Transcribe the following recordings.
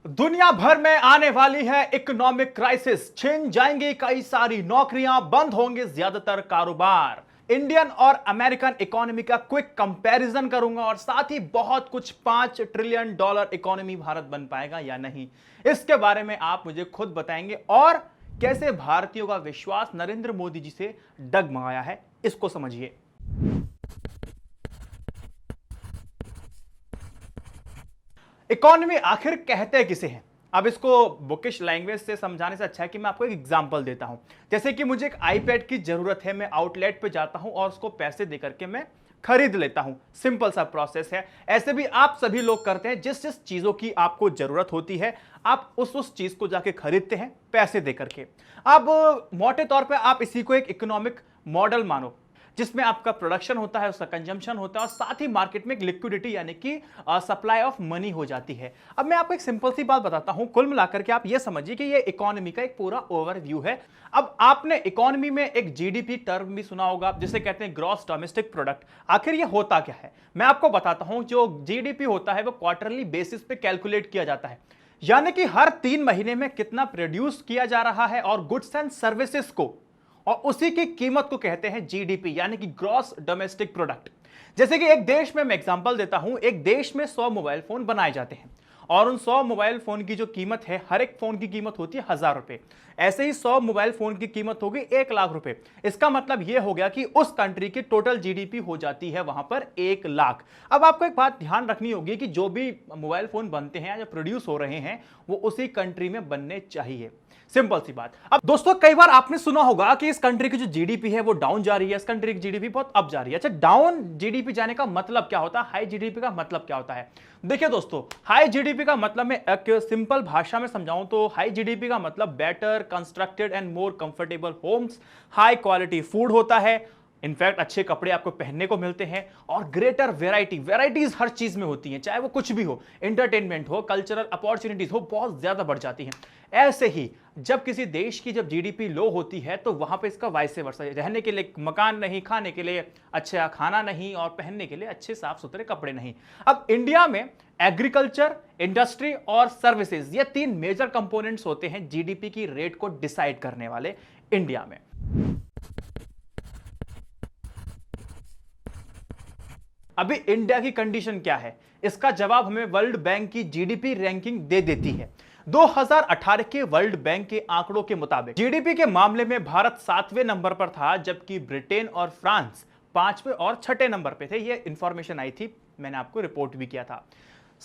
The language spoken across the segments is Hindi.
दुनिया भर में आने वाली है इकोनॉमिक क्राइसिस। छिन जाएंगी कई सारी नौकरियां, बंद होंगे ज्यादातर कारोबार। इंडियन और अमेरिकन इकोनॉमी का क्विक कंपैरिजन करूंगा और साथ ही बहुत कुछ। $5 ट्रिलियन इकोनॉमी भारत बन पाएगा या नहीं, इसके बारे में आप मुझे खुद बताएंगे। और कैसे भारतीयों का विश्वास नरेंद्र मोदी जी से डगमगाया है, इसको समझिए। इकोनॉमी आखिर कहते किसे हैं? अब इसको बुकिश लैंग्वेज से समझाने से अच्छा है कि मैं आपको एक एग्जांपल देता हूं। जैसे कि मुझे एक आईपैड की जरूरत है, मैं आउटलेट पे जाता हूं और उसको पैसे देकर के मैं खरीद लेता हूं। सिंपल सा प्रोसेस है। ऐसे भी आप सभी लोग करते हैं। जिस जिस चीजों की आपको जरूरत होती है, आप उस चीज को जाके खरीदते हैं पैसे देकर के। अब मोटे तौर पे आप इसी को एक इकोनॉमिक मॉडल मानो, जिसमें आपका प्रोडक्शन होता है, उसका कंजम्पशन होता है और साथ ही मार्केट में एक लिक्विडिटी यानी कि सप्लाई ऑफ मनी हो जाती है। अब मैं आपको एक सिंपल सी बात बताता हूं, कुल मिलाकर के आप ये समझिए कि ये इकोनॉमी का एक पूरा ओवरव्यू है। अब आपने इकोनॉमी में एक जीडीपी टर्म भी सुना होगा, जिसे कहते हैं ग्रॉस डोमेस्टिक प्रोडक्ट। आखिर ये होता क्या है, मैं आपको बताता हूं। जो जीडीपी होता है वो क्वार्टरली बेसिस पे कैलकुलेट किया जाता है, यानी कि हर 3 महीने में कितना प्रोड्यूस किया जा रहा है और गुड्स एंड सर्विसेज को, और उसी की कीमत को कहते हैं जीडीपी यानी कि ग्रॉस डोमेस्टिक प्रोडक्ट। जैसे कि एक देश में मैं एग्जांपल देता हूं, एक देश में 100 मोबाइल फोन बनाए जाते हैं और उन 100 मोबाइल फोन की जो कीमत है, हर एक फोन की कीमत होती है 1000 रुपए। ऐसे ही 100 मोबाइल फोन की कीमत होगी 1 लाख रुपए। इसका मतलब यह हो गया कि उस कंट्री की टोटल जीडीपी हो जाती है वहां पर 1 लाख। अब आपको एक बात ध्यान रखनी होगी कि जो भी मोबाइल फोन बनते हैं या प्रोड्यूस हो रहे हैं, वो उसी कंट्री में बनने चाहिए। सिंपल सी बात। अब दोस्तों, कई बार आपने सुना होगा कि इस कंट्री की जो जीडीपी है वो डाउन जा रही है, इस कंट्री की जीडीपी बहुत अप जा रही है। अच्छा, डाउन जीडीपी जाने का मतलब क्या होता है, हाई जीडीपी का मतलब क्या होता है? देखिए दोस्तों, हाई जीडीपी का मतलब मैं एक सिंपल भाषा में समझाऊं तो हाई जीडीपी का मतलब better constructed and more comfortable homes, high quality food होता है, इनफैक्ट अच्छे कपड़े आपको पहनने को मिलते हैं, और ग्रेटर वेराइटीज हर चीज में होती हैं, चाहे वो कुछ भी हो, एंटरटेनमेंट हो, कल्चरल अपॉर्चुनिटीज हो, बहुत ज्यादा बढ़ जाती हैं। ऐसे ही जब किसी देश की जब जीडीपी लो होती है तो वहां पे इसका वाइसे वर्सा, रहने के लिए मकान नहीं, खाने के लिए अच्छा खाना नहीं और पहनने के लिए अच्छे साफ सुथरे कपड़े नहीं। अब इंडिया में एग्रीकल्चर, इंडस्ट्री और सर्विसेज, ये 3 मेजर कंपोनेंट्स होते हैं जीडीपी की रेट को डिसाइड करने वाले इंडिया में। अभी इंडिया की कंडीशन क्या है, इसका जवाब हमें वर्ल्ड बैंक की जीडीपी रैंकिंग दे देती है। 2018 के वर्ल्ड बैंक के आंकड़ों के मुताबिक जीडीपी के मामले में भारत 7वें नंबर पर था, जबकि ब्रिटेन और फ्रांस 5वें और 6ठे नंबर पे थे। यह इंफॉर्मेशन आई थी, मैंने आपको रिपोर्ट भी किया था।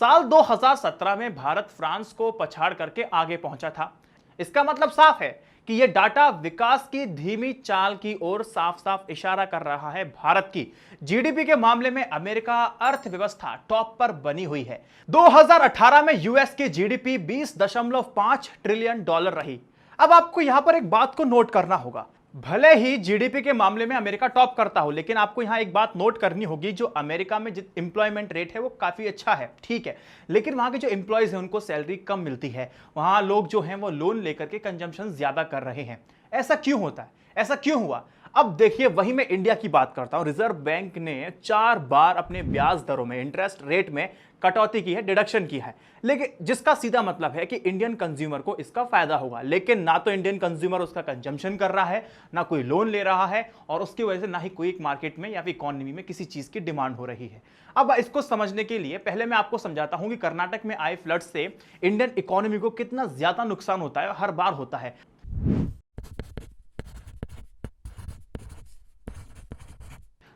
साल 2017 में भारत फ्रांस को पछाड़ करके आगे पहुंचा था। इसका मतलब साफ है कि यह डाटा विकास की धीमी चाल की ओर साफ साफ इशारा कर रहा है। भारत की जीडीपी के मामले में अमेरिका अर्थव्यवस्था टॉप पर बनी हुई है। 2018 में यूएस की जीडीपी $20.5 ट्रिलियन रही। अब आपको यहां पर एक बात को नोट करना होगा, भले ही जीडीपी के मामले में अमेरिका टॉप करता हो, लेकिन आपको यहां एक बात नोट करनी होगी, जो अमेरिका में एम्प्लॉयमेंट रेट है वो काफी अच्छा है, ठीक है, लेकिन वहां के जो एम्प्लॉयज हैं उनको सैलरी कम मिलती है। वहां लोग जो हैं वो लोन लेकर के कंजम्पशन ज्यादा कर रहे हैं। ऐसा क्यों होता है, ऐसा क्यों हुआ? अब देखिए, वही मैं इंडिया की बात करता हूं। रिजर्व बैंक ने 4 बार अपने ब्याज दरों में, इंटरेस्ट रेट में कटौती की है, डिडक्शन की है, लेकिन जिसका सीधा मतलब है कि इंडियन कंज्यूमर को इसका फायदा होगा। लेकिन ना तो इंडियन कंज्यूमर उसका कंजम्पशन कर रहा है, ना कोई लोन ले रहा है, और उसकी वजह से ना ही कोई मार्केट में या फिर इकोनॉमी में किसी चीज की डिमांड हो रही है। अब इसको समझने के लिए पहले मैं आपको समझाता हूं कि कर्नाटक में आए फ्लड से इंडियन इकोनॉमी को कितना ज्यादा नुकसान होता है, हर बार होता है।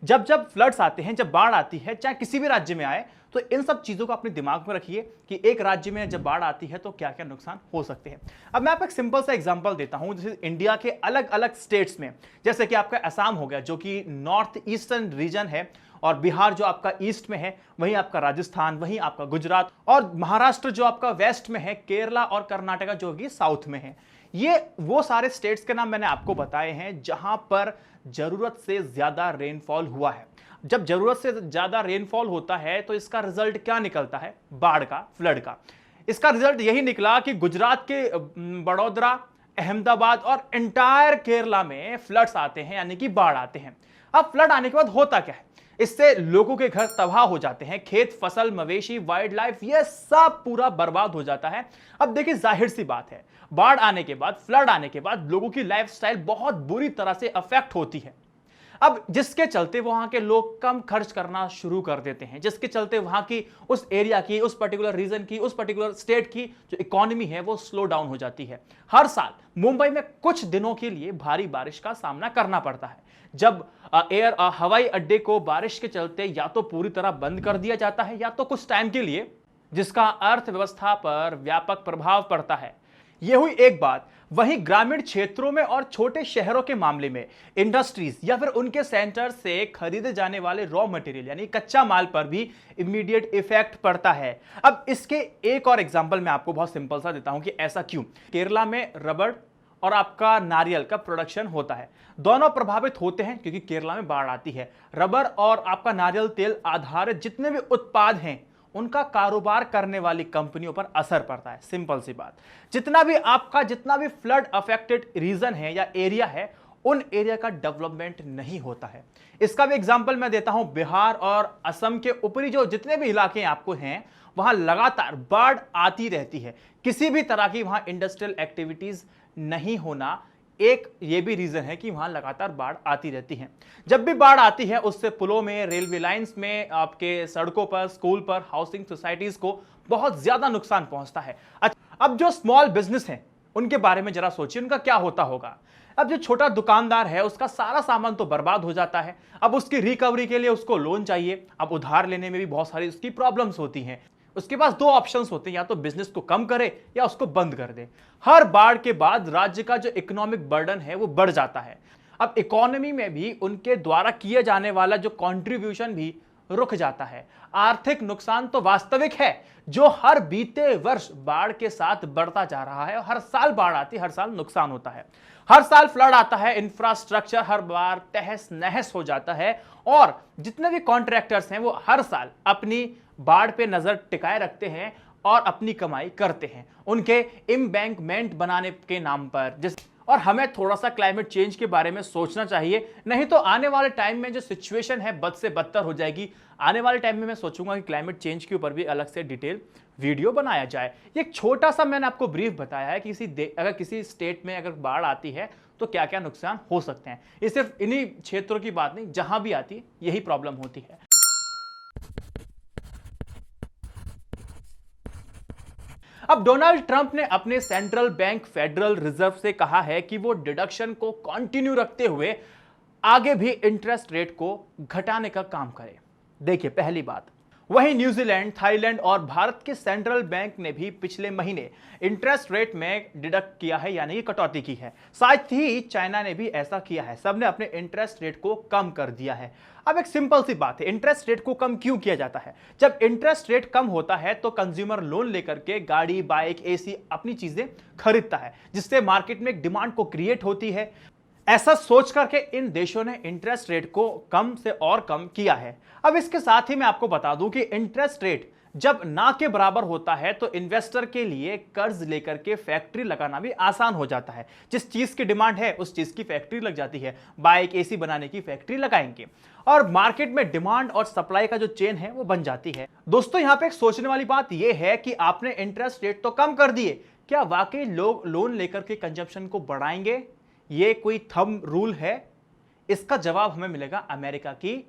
जब जब फ्लड्स आते हैं, जब बाढ़ आती है, चाहे किसी भी राज्य में आए, तो इन सब चीजों को अपने दिमाग में रखिए कि एक राज्य में जब बाढ़ आती है तो क्या क्या नुकसान हो सकते हैं। अब मैं आपको एक सिंपल सा एग्जांपल देता हूं। जैसे इंडिया के अलग अलग स्टेट्स में, जैसे कि आपका असम हो गया जो कि नॉर्थ ईस्टर्न रीजन है, और बिहार जो आपका ईस्ट में है, वहीं आपका राजस्थान, वहीं आपका गुजरात, और महाराष्ट्र जो आपका वेस्ट में है, केरला और कर्नाटका जो कि साउथ में है। ये वो सारे स्टेट्स के नाम मैंने आपको बताए हैं जहां पर जरूरत से ज्यादा रेनफॉल हुआ है। जब जरूरत से ज्यादा रेनफॉल होता है तो इसका रिजल्ट क्या निकलता है, बाढ़ का, फ्लड का। इसका रिजल्ट यही निकला कि गुजरात के बड़ौदा, अहमदाबाद और एंटायर केरला में फ्लड्स आते हैं, यानी कि बाढ़ आते हैं। अब फ्लड आने के बाद होता क्या है, इससे लोगों के घर तबाह हो जाते हैं, खेत, फसल, मवेशी, वाइल्ड लाइफ, ये सब पूरा बर्बाद हो जाता है। अब देखिए, जाहिर सी बात है, बाढ़ आने के बाद, फ्लड आने के बाद लोगों की लाइफस्टाइल बहुत बुरी तरह से अफेक्ट होती है। अब जिसके चलते वहां के लोग कम खर्च करना शुरू कर देते हैं, जिसके चलते वहां की उस एरिया की, उस पर्टिकुलर रीजन की, उस पर्टिकुलर स्टेट की जो इकोनॉमी है वो स्लो डाउन हो जाती है। हर साल मुंबई में कुछ दिनों के लिए भारी बारिश का सामना करना पड़ता है, जब हवाई अड्डे को बारिश के चलते या तो पूरी तरह बंद कर दिया जाता है या तो कुछ टाइम के लिए, जिसका अर्थव्यवस्था पर व्यापक प्रभाव पड़ता है। यह हुई एक बात। वहीं ग्रामीण क्षेत्रों में और छोटे शहरों के मामले में इंडस्ट्रीज या फिर उनके सेंटर से खरीदे जाने वाले रॉ मटेरियल यानी कच्चा माल पर भी इमीडिएट इफेक्ट पड़ता है। अब इसके एक और एग्जांपल मैं आपको बहुत सिंपल सा देता हूं कि ऐसा क्यों। केरला में रबड़ और आपका नारियल का प्रोडक्शन होता है, दोनों प्रभावित होते हैं क्योंकि केरला में बाढ़ आती है। रबड़ और आपका नारियल तेल आधारित जितने भी उत्पाद हैं उनका कारोबार करने वाली कंपनियों पर असर पड़ता है। सिंपल सी बात, जितना भी फ्लड अफेक्टेड रीजन है या एरिया है, उन एरिया का डेवलपमेंट नहीं होता है। इसका भी एग्जांपल मैं देता हूं, बिहार और असम के ऊपरी जो जितने भी इलाके आपको हैं, वहां लगातार बाढ़ आती रहती है। किसी भी तरह की वहां इंडस्ट्रियल एक्टिविटीज नहीं होना एक ये भी रीजन है कि वहां लगातार बाढ़ आती रहती है। जब भी बाढ़ आती है उससे पुलों में, रेलवे लाइंस में, आपके सड़कों पर, स्कूल पर, हाउसिंग सोसाइटीज को बहुत ज्यादा नुकसान पहुंचता है। अब जो स्मॉल बिजनेस हैं उनके बारे में जरा सोचिए, उनका क्या होता होगा। अब जो छोटा दुकानदार है उसका सारा सामान तो बर्बाद हो जाता है। अब उसकी रिकवरी के लिए उसको लोन चाहिए। अब उधार लेने में भी बहुत सारी उसकी प्रॉब्लम्स होती हैं। उसके पास दो ऑप्शंस होते हैं, या तो बिजनेस को कम करे या उसको बंद कर दे। हर बाढ़ के बाद राज्य का जो इकोनॉमिक बर्डन है वो बढ़ जाता है। अब इकोनॉमी में भी उनके द्वारा किए जाने वाला जो कंट्रीब्यूशन भी रुक जाता है। आर्थिक नुकसान तो वास्तविक है, जो हर बीते वर्ष बाढ़ के साथ बढ़ता जा रहा है। हर साल बाढ़ आती है, हर साल नुकसान होता है, हर साल फ्लड आता है, इंफ्रास्ट्रक्चर हर बार तहस नहस हो जाता है, और जितने भी कॉन्ट्रैक्टर्स हैं वो हर साल अपनी बाढ़ पे नजर टिकाए रखते हैं और अपनी कमाई करते हैं उनके एम्बैंकमेंट बनाने के नाम पर। और हमें थोड़ा सा क्लाइमेट चेंज के बारे में सोचना चाहिए, नहीं तो आने वाले टाइम में जो सिचुएशन है बद से बदतर हो जाएगी। आने वाले टाइम में मैं सोचूंगा कि क्लाइमेट चेंज के ऊपर भी अलग से डिटेल वीडियो बनाया जाए। ये एक छोटा सा मैंने आपको ब्रीफ बताया है कि अगर किसी स्टेट में अगर बाढ़ आती है तो क्या क्या नुकसान हो सकते हैं। ये सिर्फ इन्हीं क्षेत्रों की बात नहीं, जहां भी आती है यही प्रॉब्लम होती है। अब डोनाल्ड ट्रंप ने अपने सेंट्रल बैंक फेडरल रिजर्व से कहा है कि वो डिडक्शन को कंटिन्यू रखते हुए आगे भी इंटरेस्ट रेट को घटाने का काम करे। देखिए, पहली बात, वहीं न्यूजीलैंड, थाईलैंड और भारत के सेंट्रल बैंक ने भी पिछले महीने इंटरेस्ट रेट में डिडक्ट किया है, यानी कि कटौती की है। साथ ही चाइना ने भी ऐसा किया है। सबने अपने इंटरेस्ट रेट को कम कर दिया है। अब एक सिंपल सी बात है, इंटरेस्ट रेट को कम क्यों किया जाता है? जब इंटरेस्ट रेट कम होता है तो कंज्यूमर लोन लेकर के गाड़ी, बाइक, एसी अपनी चीजें खरीदता है, जिससे मार्केट में एक डिमांड को क्रिएट होती है। ऐसा सोच करके इन देशों ने इंटरेस्ट रेट को कम से और कम किया है। अब इसके साथ ही मैं आपको बता दूं कि इंटरेस्ट रेट जब ना के बराबर होता है तो इन्वेस्टर के लिए कर्ज लेकर के फैक्ट्री लगाना भी आसान हो जाता है। जिस चीज की डिमांड है उस चीज की फैक्ट्री लग जाती है। बाइक, एसी बनाने की फैक्ट्री लगाएंगे और मार्केट में डिमांड और सप्लाई का जो चेन है वो बन जाती है। दोस्तों, यहां पे एक सोचने वाली बात यह है कि आपने इंटरेस्ट रेट तो कम कर दिए, क्या वाकई लोग लोन लेकर के कंजप्शन को बढ़ाएंगे? ये कोई थंब रूल है? इसका जवाब हमें मिलेगा अमेरिका की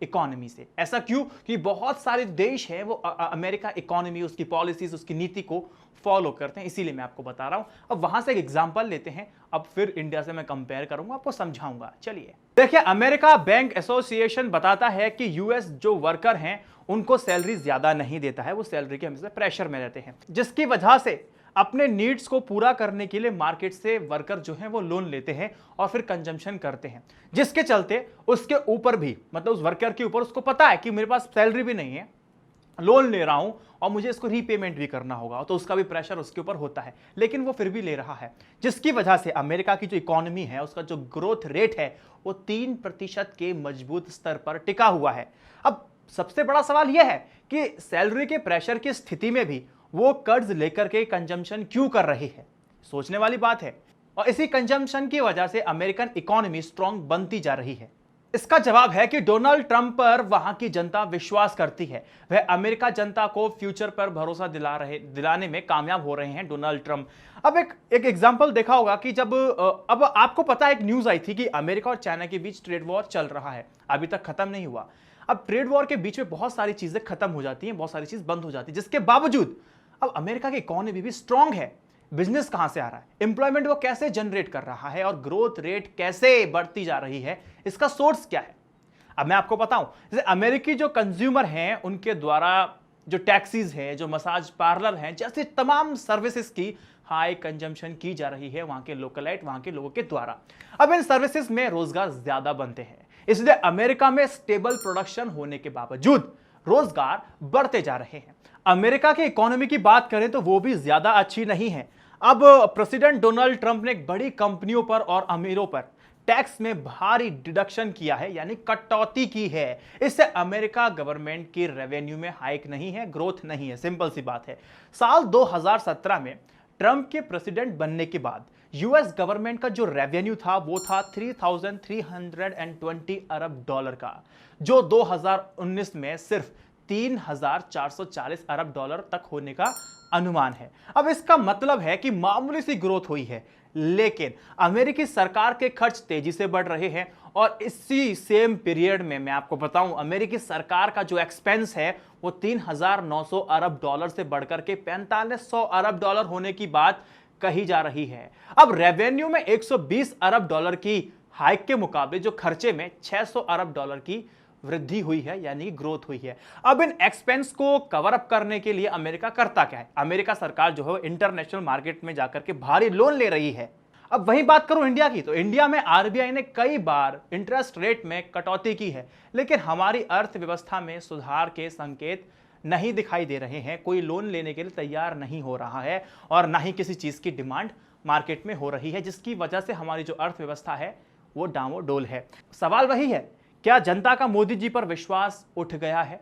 इकोनॉमी से। ऐसा क्यों? कि बहुत सारे देश हैं वो अमेरिका इकोनॉमी, उसकी पॉलिसीज, उसकी नीति को फॉलो करते हैं, इसीलिए मैं आपको बता रहा हूं। अब वहां से एक एग्जांपल लेते हैं, अब फिर इंडिया से मैं कंपेयर करूंगा, आपको समझाऊंगा। चलिए देखिए, अमेरिका बैंक एसोसिएशन बताता है कि यूएस जो वर्कर हैं उनको सैलरी ज्यादा नहीं देता है, वो सैलरी के हमेशा प्रेशर में रहते हैं, जिसकी वजह से अपने नीड्स को पूरा करने के लिए मार्केट से वर्कर जो हैं वो लोन लेते हैं और फिर कंजम्पशन करते हैं, जिसके चलते उसके ऊपर भी, मतलब उस वर्कर के ऊपर, उसको पता है कि मेरे पास सैलरी भी नहीं है, लोन ले रहा हूं और मुझे इसको रीपेमेंट भी करना होगा, तो उसका भी प्रेशर उसके ऊपर होता है, लेकिन वो फिर भी ले रहा है, जिसकी वजह से अमेरिका की जो इकोनॉमी है उसका जो ग्रोथ रेट है वो 3% के मजबूत स्तर पर टिका हुआ है। अब सबसे बड़ा सवाल यह है कि सैलरी के प्रेशर की स्थिति में भी वो कर्ज लेकर के कंजम्पशन क्यों कर रही है? सोचने वाली बात है। और इसी कंजम्पशन की वजह से अमेरिकन इकोनॉमी स्ट्रांग बनती जा रही है। इसका जवाब है कि डोनाल्ड ट्रंप पर वहां की जनता विश्वास करती है। वह अमेरिका जनता को फ्यूचर पर भरोसा दिलाने में कामयाब हो रहे हैं डोनाल्ड ट्रंप। अब एक एग्जांपल देखा होगा कि जब अब आपको पता है, एक न्यूज आई थी कि अमेरिका और चाइना के बीच ट्रेड वॉर चल रहा है, अभी तक खत्म नहीं हुआ। अब ट्रेड वॉर के बीच में बहुत सारी चीजें खत्म हो जाती हैं, बहुत सारी चीज बंद हो जाती है, जिसके बावजूद अब अमेरिका की इकोनॉमी भी स्ट्रांग है। बिजनेस कहां से आ रहा है, एम्प्लॉयमेंट वो कैसे जनरेट कर रहा है और ग्रोथ रेट कैसे बढ़ती जा रही है, इसका सोर्स क्या है। अब मैं आपको बताऊं, जैसे अमेरिकी जो कंज्यूमर हैं उनके द्वारा जो टैक्सीज है, जो मसाज पार्लर हैं, जैसे तमाम सर्विसेज की हाई कंजम्पशन की जा रही है वहां के लोकलाइट, वहां के लोगों के द्वारा। अब इन सर्विसेज में रोजगार ज्यादा बनते हैं, इसलिए अमेरिका में स्टेबल प्रोडक्शन होने के बावजूद रोजगार बढ़ते जा रहे हैं। अमेरिका की इकोनॉमी की बात करें तो वो भी ज्यादा अच्छी नहीं है। अब प्रेसिडेंट डोनाल्ड ट्रंप ने बड़ी कंपनियों पर और अमीरों पर टैक्स में भारी डिडक्शन किया है, यानी कटौती की है। इससे अमेरिका गवर्नमेंट की रेवेन्यू में हाइक नहीं है, ग्रोथ नहीं है, सिंपल सी बात है। साल 2017 में ट्रंप के प्रेसिडेंट बनने के बाद यूएस गवर्नमेंट का जो रेवेन्यू था वो था 3,320 अरब डॉलर का, जो 2019 में सिर्फ 3,440 अरब डॉलर तक होने का अनुमान है। अब इसका मतलब है कि मामूली सी ग्रोथ हुई है, लेकिन अमेरिकी सरकार के खर्च तेजी से बढ़ रहे हैं। और इसी सेम पीरियड में मैं आपको बताऊं, अमेरिकी सरकार का जो एक्सपेंस है वो 3,900 अरब डॉलर से बढ़कर के 4,500 अरब डॉलर होने की बात कही जा रही है। अब रेवेन्यू में 120 अरब डॉलर की हाइक के मुकाबले जो खर्चे में 600 अरब डॉलर की वृद्धि हुई है, यानी ग्रोथ हुई है। अब इन एक्सपेंस को कवर अप करने के लिए अमेरिका करता क्या है, अमेरिका सरकार जो है इंटरनेशनल मार्केट में जाकर के भारी लोन ले रही है। अब वही बात करूं इंडिया की, तो इंडिया में आरबीआई ने कई बार इंटरेस्ट रेट में कटौती की है, लेकिन हमारी अर्थव्यवस्था में सुधार के संकेत नहीं दिखाई दे रहे हैं। कोई लोन लेने के लिए तैयार नहीं हो रहा है और ना ही किसी चीज की डिमांड मार्केट में हो रही है, जिसकी वजह से हमारी जो अर्थव्यवस्था है वो डामाडोल है। सवाल वही है, क्या जनता का मोदी जी पर विश्वास उठ गया है?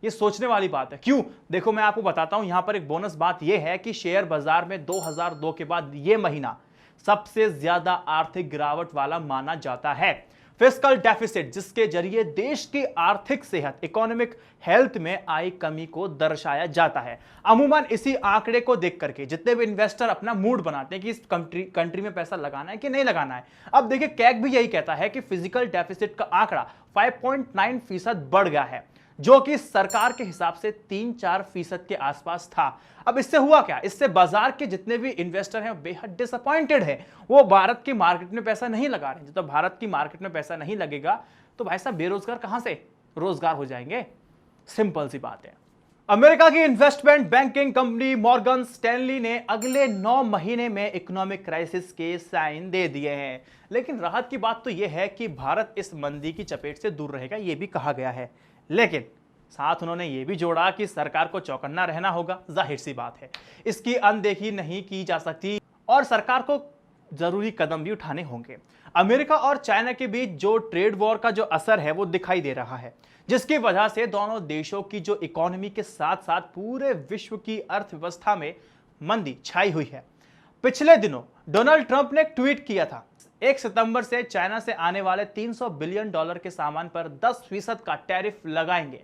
ये सोचने वाली बात है। क्यों? देखो मैं आपको बताता हूं, यहां पर एक बोनस बात यह है कि शेयर बाजार में 2002 के बाद यह महीना सबसे ज्यादा आर्थिक गिरावट वाला माना जाता है। फिस्कल डेफिसिट, जिसके जरिए देश की आर्थिक सेहत, इकोनॉमिक हेल्थ में आई कमी को दर्शाया जाता है। अमूमन इसी आंकड़े को देख करके जितने भी इन्वेस्टर अपना मूड बनाते हैं कि इस कंट्री में पैसा लगाना है कि नहीं लगाना है। अब देखिए कैग भी यही कहता है कि फिजिकल डेफिसिट का आंकड़ा 5.9% बढ़ गया है, जो कि सरकार के हिसाब से 3-4% के आसपास था। अब इससे हुआ क्या? इससे बाजार के जितने भी इन्वेस्टर हैं बेहद डिसअपॉइंटेड है, वो भारत की मार्केट में पैसा नहीं लगा रहे। जब भारत की मार्केट में पैसा नहीं लगेगा तो भाई साहब बेरोजगार कहां से रोजगार हो जाएंगे? सिंपल सी बात है। अमेरिका की investment banking company Morgan Stanley ने अगले 9 महीने में इकोनॉमिक क्राइसिस के साइन दे दिए हैं, लेकिन राहत की बात तो यह है कि भारत इस मंदी की चपेट से दूर रहेगा, यह भी कहा गया है। लेकिन साथ उन्होंने ये भी जोड़ा कि सरकार को चौकन्ना रहना होगा। जाहिर सी बात है, इसकी अनदेखी नहीं की जा सकती और सरकार को जरूरी कदम भी उठाने होंगे। अमेरिका और चाइना के बीच जो ट्रेड वॉर का जो असर है वो दिखाई दे रहा है, जिसकी वजह से दोनों देशों की जो इकोनॉमी के साथ साथ पूरे विश्व की अर्थव्यवस्था में मंदी छाई हुई है। पिछले दिनों डोनाल्ड ट्रंप ने एक ट्वीट किया था, 1 सितंबर से चाइना से आने वाले 300 बिलियन डॉलर के सामान पर 10% का टैरिफ लगाएंगे।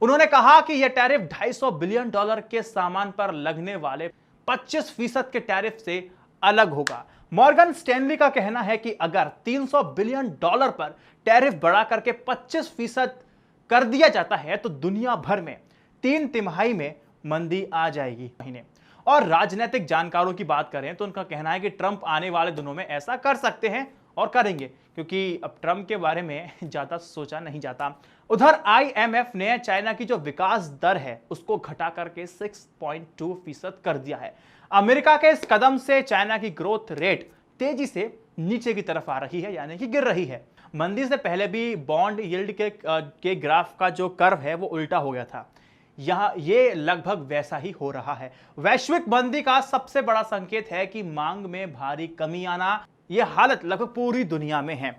उन्होंने कहा कि यह टैरिफ 250 बिलियन डॉलर के सामान पर लगने वाले 25% के टैरिफ से अलग होगा। मॉर्गन स्टैनली का कहना है कि अगर 300 बिलियन डॉलर पर टैरिफ बढ़ा करके 25% कर दिया जाता है तो दुनिया भर में 3 तिमाही में मंदी आ जाएगी महीने। और राजनीतिक जानकारों की बात करें तो उनका कहना है कि ट्रंप आने वाले दिनों में ऐसा कर सकते हैं और करेंगे, क्योंकि अब ट्रंप के बारे में ज्यादा सोचा नहीं जाता। उधर आईएमएफ ने चाइना की जो विकास दर है उसको घटा करके 6.2% कर दिया है। अमेरिका के इस कदम से चाइना की ग्रोथ रेट तेजी से नीचे की तरफ आ रही है, यानी कि गिर रही है। मंदी से पहले भी बॉन्ड यील्ड के ग्राफ का जो कर्व है वो उल्टा हो गया था, यहां ये लगभग वैसा ही हो रहा है। वैश्विक मंदी का सबसे बड़ा संकेत है कि मांग में भारी कमी आना। यह हालत लगभग पूरी दुनिया में है।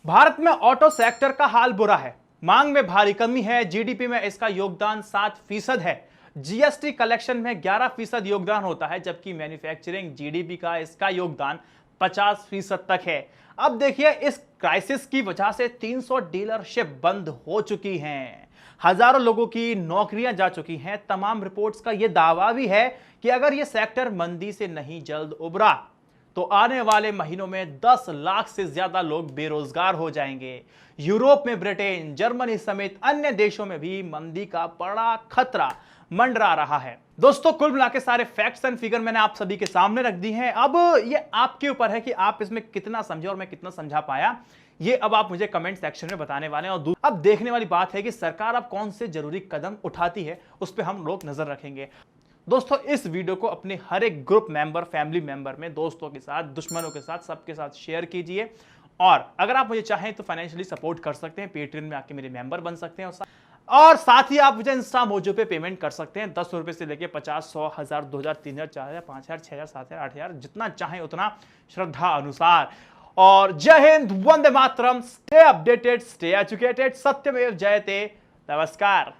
भारत में ऑटो सेक्टर का हाल बुरा है, मांग में भारी कमी है। जीडीपी में इसका योगदान 7% है। जीएसटी कलेक्शन में 11% योगदान होता है, जबकि मैन्युफैक्चरिंग जीडीपी का इसका योगदान 50% तक है। अब देखिए, इस क्राइसिस की वजह से 300 डीलरशिप बंद हो चुकी हैं, हजारों लोगों की नौकरियां जा चुकी हैं। तमाम रिपोर्ट्स का यह दावा भी है कि अगर यह सेक्टर मंदी से नहीं जल्द उबरा तो आने वाले महीनों में 10 लाख से ज्यादा लोग बेरोजगार हो जाएंगे। यूरोप में ब्रिटेन, जर्मनी समेत अन्य देशों में भी मंदी का बड़ा खतरा मंडरा रहा है। दोस्तों, कुल मिला के सारे फैक्ट्स एंड फिगर मैंने आप सभी के सामने रख दी हैं। अब ये आपके ऊपर है कि आप इसमें कितना समझे और मैं कितना समझा पाया, ये अब आप मुझे कमेंट सेक्शन में बताने वाले हैं। और अब देखने वाली बात है कि सरकार अब कौन से जरूरी कदम उठाती है, उस पर हम लोग नजर रखेंगे। दोस्तों, इस वीडियो को अपने हर एक ग्रुप मेंबर, फैमिली मेंबर में, दोस्तों के साथ, दुश्मनों के साथ, सबके साथ शेयर कीजिए। और अगर आप मुझे चाहें तो फाइनेंशियली सपोर्ट कर सकते हैं, पेट्रियन में आके मेरे मेंबर बन सकते हैं। और साथ ही आप मुझे इंस्टा मोजो पे पेमेंट कर सकते हैं, 10 रुपए से लेके 50, 100, 1000, 2000, 3000, 4000, 5000, 6000, 7000, 8000, जितना चाहें उतना, श्रद्धा अनुसार। और जय Hind, Vande Mataram, stay updated, stay educated, सत्यमेव जयते। नमस्कार।